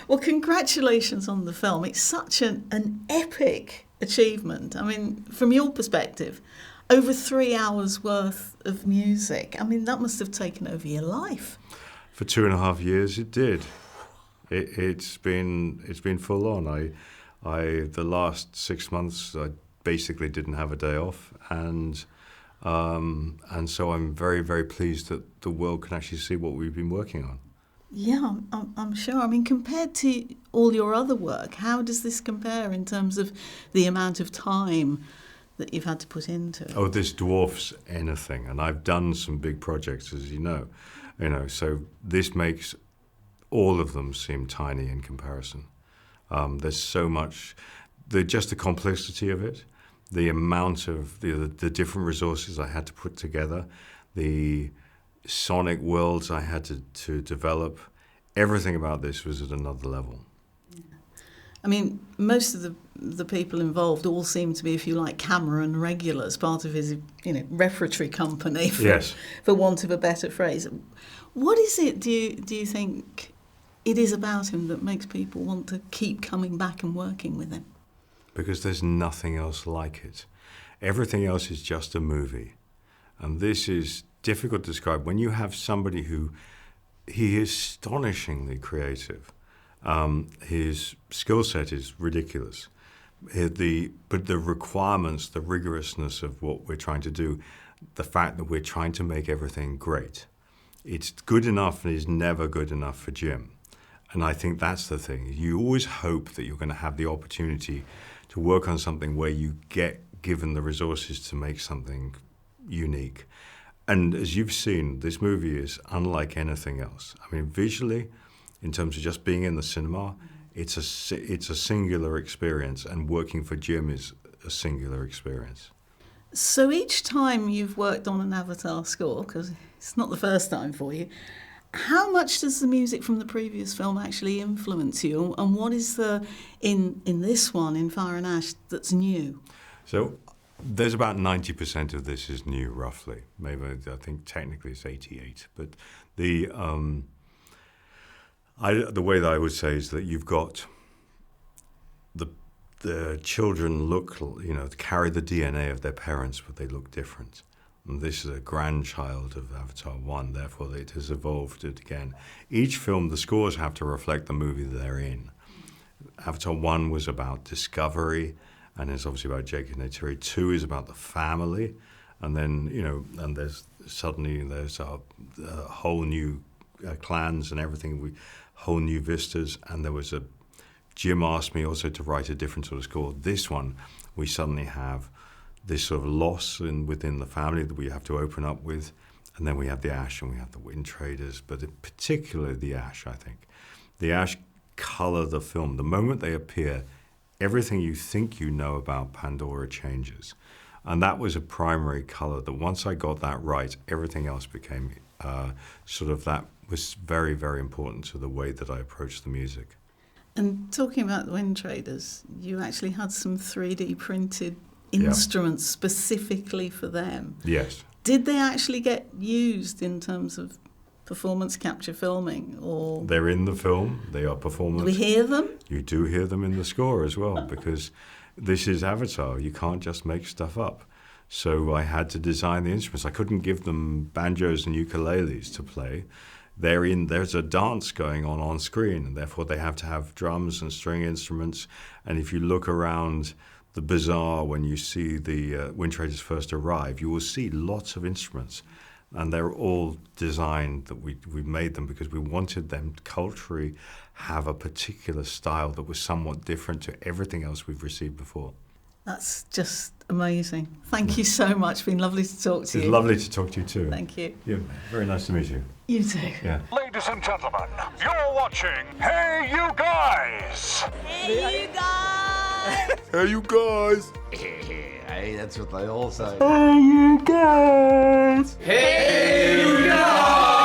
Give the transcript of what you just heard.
Well, congratulations on the film. It's such an epic achievement. I mean, from your perspective, over 3 hours worth of music. I mean, that must have taken over your life. For 2.5 years, it did. It's been full on. The last 6 months, I basically didn't have a day off, and so I'm very, very pleased that the world can actually see what we've been working on. Yeah, I'm sure. I mean, compared to all your other work, how does this compare in terms of the amount of time that you've had to put into it? Oh, this dwarfs anything, and I've done some big projects, as you know. So this makes all of them seem tiny in comparison. There's so much, just the complexity of it, the amount of the different resources I had to put together, the sonic worlds I had to develop. Everything about this was at another level. I mean, most of the people involved all seem to be, if you like, Cameron regulars, part of his, repertory company, for want of a better phrase. What is it, do you think it is about him that makes people want to keep coming back and working with him? Because there's nothing else like it. Everything else is just a movie. And this is difficult to describe. When you have somebody he is astonishingly creative. His skill set is ridiculous. But the requirements, the rigorousness of what we're trying to do, the fact that we're trying to make everything great, it's good enough and is never good enough for Jim. And I think that's the thing. You always hope that you're going to have the opportunity to work on something where you get given the resources to make something unique. And as you've seen, this movie is unlike anything else. I mean, visually, in terms of just being in the cinema, it's a singular experience, and working for Jim is a singular experience. So each time you've worked on an Avatar score, because it's not the first time for you, how much does the music from the previous film actually influence you? And what is in this one, in Fire and Ash, that's new? So there's about 90% of this is new, roughly. Maybe, I think technically it's 88. But the way that I would say is that you've got the children carry the DNA of their parents, but they look different. And this is a grandchild of Avatar 1, therefore it has evolved it again. Each film, the scores have to reflect the movie they're in. Avatar 1 was about discovery, and it's obviously about Jake and Neytiri. 2 is about the family, and then, and there's a whole new clans and everything, whole new vistas, and Jim asked me also to write a different sort of score. This one, we suddenly have this sort of loss within the family that we have to open up with, and then we have the Ash and we have the Wind Traders, but particularly the Ash, I think. The Ash color the film. The moment they appear, everything you think you know about Pandora changes. And that was a primary color that once I got that right, everything else became that was very, very important to the way that I approached the music. And talking about the Wind Traders, you actually had some 3D printed instruments specifically for them. Yes. Did they actually get used in terms of performance capture filming, or? They're in the film. They are performance. Do we hear them? You do hear them in the score as well, because this is Avatar. You can't just make stuff up. So I had to design the instruments. I couldn't give them banjos and ukuleles to play. There's a dance going on screen, and therefore they have to have drums and string instruments. And if you look around the bazaar when you see the Wind Traders first arrive, you will see lots of instruments. And they're all designed that we made them because we wanted them to culturally have a particular style that was somewhat different to everything else we've received before. That's just amazing. Thank you so much. It's been lovely to talk to you. It's lovely to talk to you too. Thank you. Yeah, very nice to meet you. You too. Yeah. Ladies and gentlemen, you're watching Hey You Guys! Hey, you guys! Hey, you guys! Hey, that's what they all say. Hey, you guys! Hey, you guys!